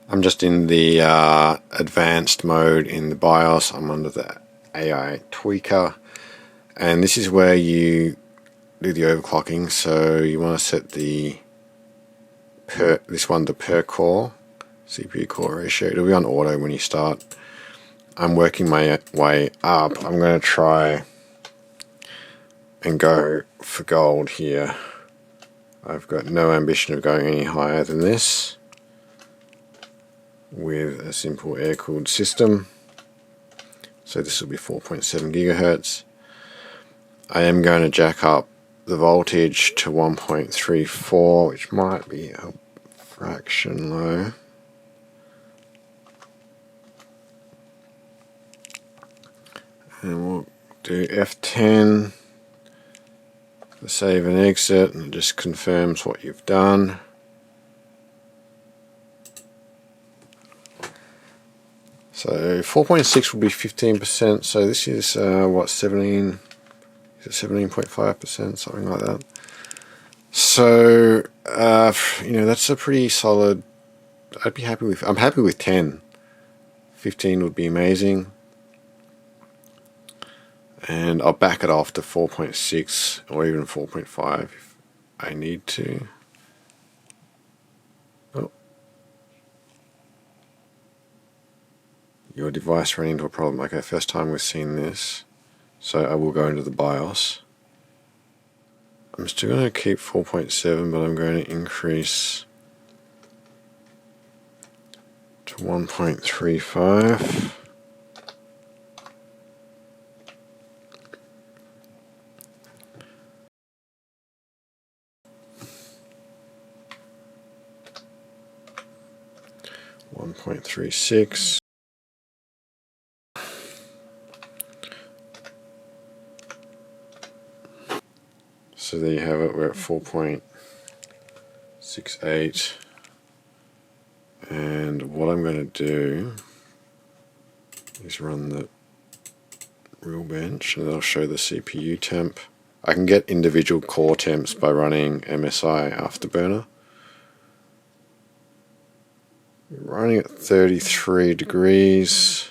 I'm just in the advanced mode in the BIOS. I'm under the AI tweaker, and this is where you do the overclocking. So you want to set the per core CPU core ratio. It'll be on auto when you start. I'm working my way up. I'm going to try and go for gold here. I've got no ambition of going any higher than this with a simple air-cooled system. So this will be 4.7 gigahertz. I am going to jack up the voltage to 1.34, which might be a fraction low. And we'll do F10 for save and exit, and it just confirms what you've done. So 4.6 will be 15%, so this is what, 17, is it 17.5%, something like that. So you know, that's a pretty solid. I'm happy with 10. 15 would be amazing. And I'll back it off to 4.6 or even 4.5 if I need to. Oh. Your device ran into a problem. Okay, first time we've seen this. So I will go into the BIOS. I'm still going to keep 4.7, but I'm going to increase to 1.35. .36. So there you have it, we're at 4.68, and what I'm going to do is run the Realbech, and that'll show the CPU temp. I can get individual core temps by running MSI Afterburner. We're running at 33 degrees.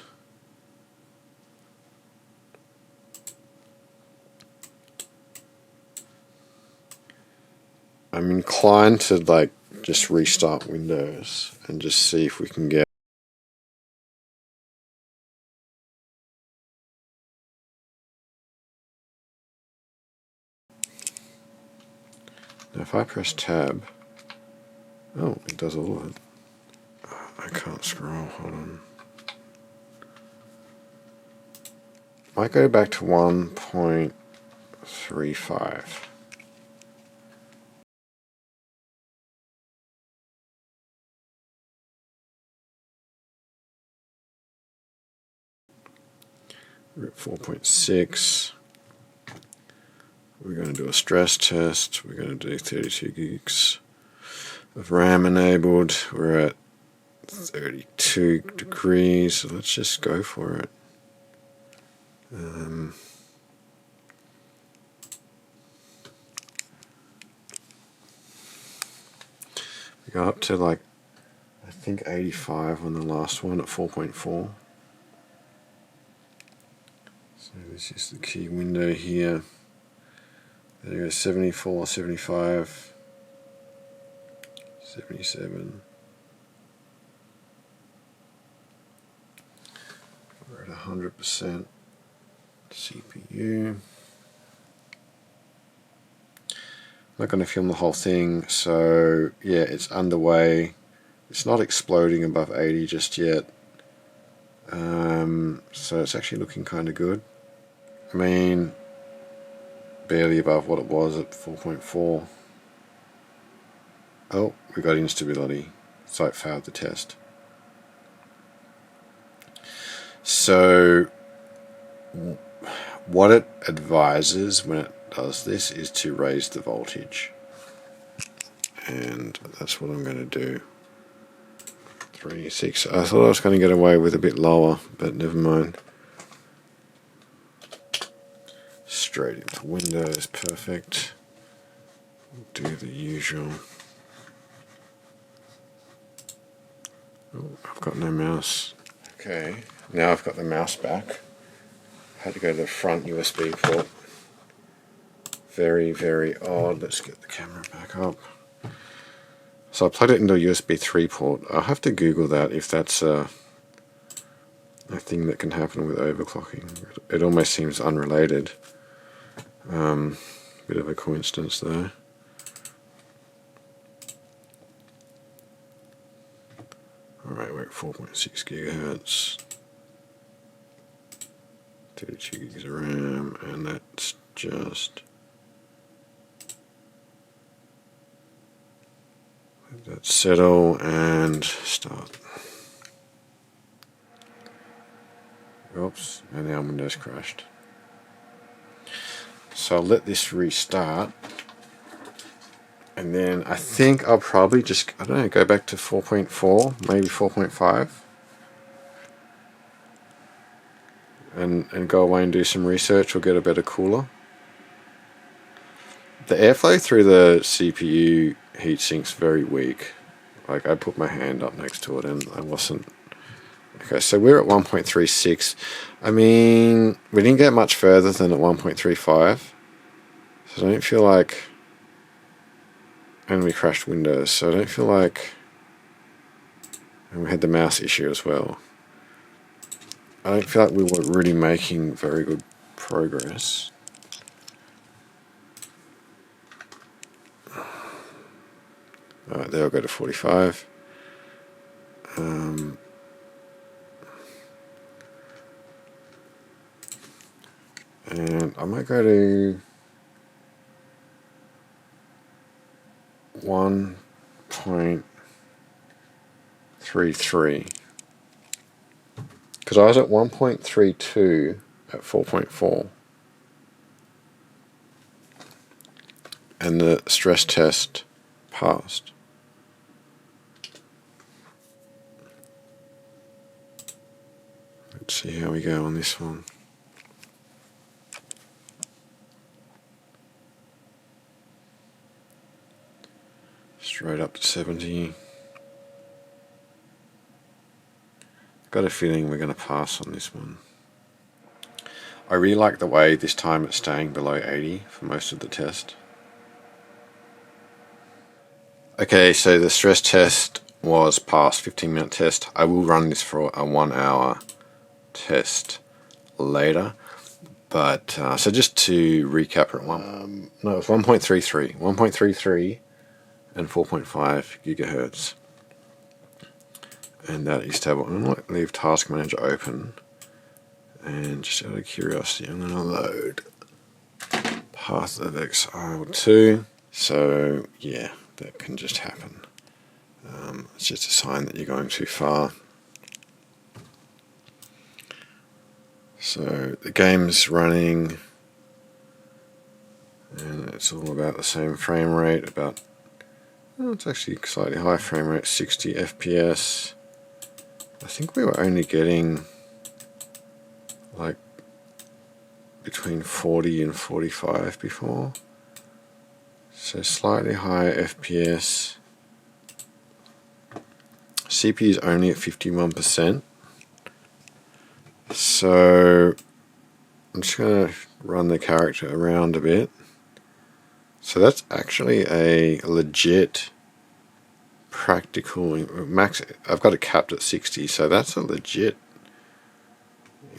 I'm inclined to like just restart Windows and just see if we can get now. If I press tab, oh, it does all of it. I can't scroll, hold on. Might go back to 1.35. We're at 4.6. We're going to do a stress test. We're going to do 32 gigs of RAM enabled. We're at 32 degrees, so let's just go for it. We got up to like, I think 85 on the last one at 4.4. So this is the key window here. There you go, 74, 75, 77. We're at 100% CPU. I'm not going to film the whole thing, so yeah, it's underway. It's not exploding above 80 just yet, so it's actually looking kind of good. I mean, barely above what it was at 4.4. Oh, we got instability, so it failed the test. So what it advises when it does this is to raise the voltage, and that's what I'm going to do. 3, 6. I thought I was going to get away with a bit lower, but never mind. Straight into Windows, perfect. Do the usual. Oh, I've got no mouse. Okay, now I've got the mouse back. Had to go to the front USB port. Very, very odd. Let's get the camera back up. So I plugged it into a USB 3 port. I'll have to Google that if that's a thing that can happen with overclocking. It almost seems unrelated. Bit of a coincidence there. Alright, we're at 4.6 gigahertz. 32 gigs of RAM, and that's just... let that settle and start. Oops, and now Windows crashed. So I'll let this restart, and then I think I'll probably just, I don't know, go back to 4.4, maybe 4.5, and go away and do some research or get a better cooler. The airflow through the CPU heatsink's very weak. Like, I put my hand up next to it and I wasn't. Okay, so we're at 1.36. I mean, we didn't get much further than at 1.35. So I don't feel like... and we crashed Windows, so I don't feel like... and we had the mouse issue as well. I don't feel like we were really making very good progress. Alright, there I'll go to 45. And I might go to 1.33, because I was at 1.32 at 4.4, and the stress test passed. Let's see how we go on this one. Straight up to 70. Got a feeling we're going to pass on this one. I really like the way this time it's staying below 80 for most of the test. Okay, so the stress test was passed, 15-minute test. I will run this for a 1-hour test later. But, so just to recap it, no, it was 1.33. 1.33 and 4.5 gigahertz. And that is stable. I'm going to leave Task Manager open. And just out of curiosity, I'm going to load Path of Exile 2. So, yeah, that can just happen. It's just a sign that you're going too far. So the game's running, and it's all about the same frame rate, about, oh, it's actually slightly high frame rate, 60 FPS. I think we were only getting like between 40 and 45 before, so slightly higher FPS. CPU is only at 51%. So I'm just going to run the character around a bit. So that's actually a legit practical max. I've got it capped at 60, so that's a legit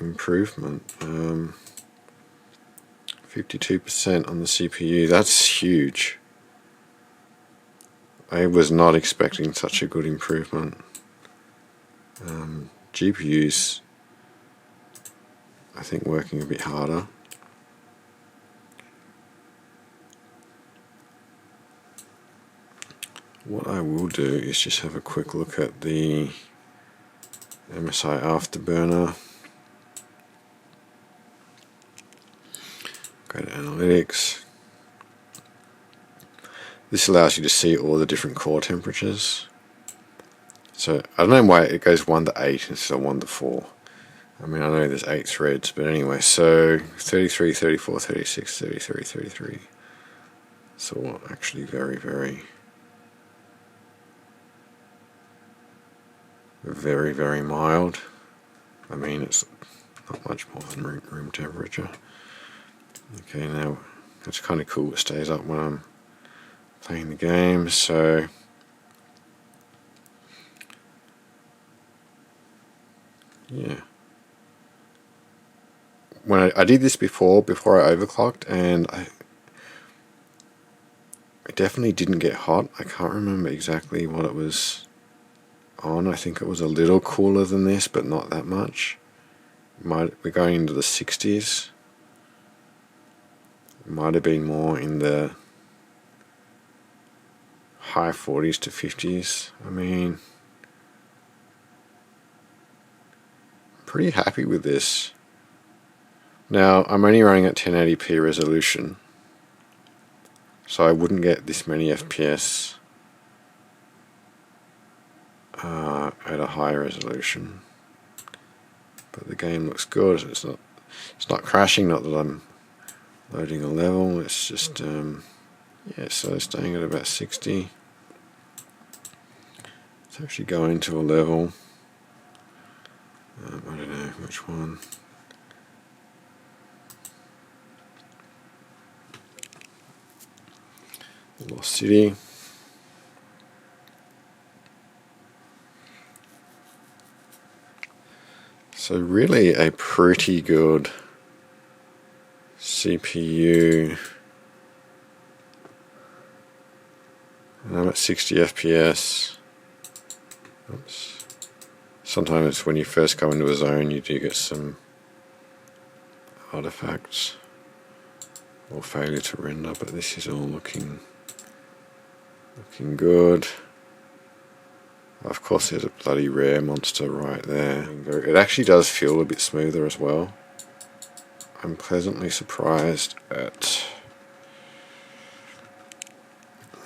improvement. 52% on the CPU. That's huge. I was not expecting such a good improvement. GPUs, I think, working a bit harder. What I will do is just have a quick look at the MSI Afterburner. Go to Analytics. This allows you to see all the different core temperatures. So I don't know why it goes 1 to 8 instead of 1 to 4. I mean, I know there's 8 threads, but anyway, so 33, 34, 36, 33, 33. So actually very, very very, very mild. I mean, it's not much more than room temperature. Okay, now it's kind of cool. It stays up when I'm playing the game, so yeah. When I did this before I overclocked, and it definitely didn't get hot. I can't remember exactly what it was on. I think it was a little cooler than this, but not that much. We're going into the 60s. It might have been more in the high 40s to 50s. I mean, pretty happy with this. Now, I'm only running at 1080p resolution, so I wouldn't get this many FPS at a higher resolution. But the game looks good. It's not crashing. Not that I'm loading a level. It's just yeah. So staying at about 60. Let's actually go into a level. I don't know which one. Lost City. So really a pretty good CPU. And I'm at 60 FPS. Oops. Sometimes when you first go into a zone you do get some artifacts or failure to render, but this is all looking good. Of course there's a bloody rare monster right there. It actually does feel a bit smoother as well. I'm pleasantly surprised at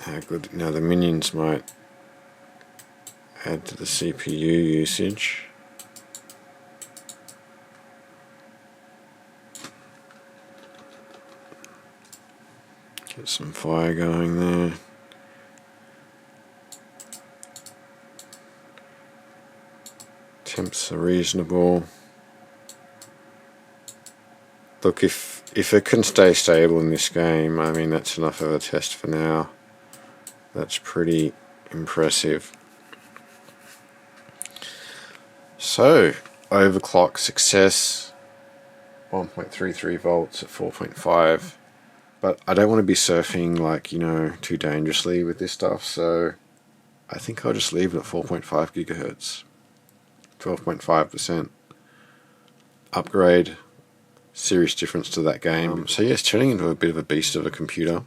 how good. Now the minions might add to the CPU usage. Get some fire going there. Temps are reasonable. Look, if it can stay stable in this game, I mean that's enough of a test for now. That's pretty impressive. So, overclock success. 1.33 volts at 4.5. But I don't want to be surfing like, you know, too dangerously with this stuff, so I think I'll just leave it at 4.5 gigahertz. 12.5% upgrade. Serious difference to that game. So yeah, it's turning into a bit of a beast of a computer.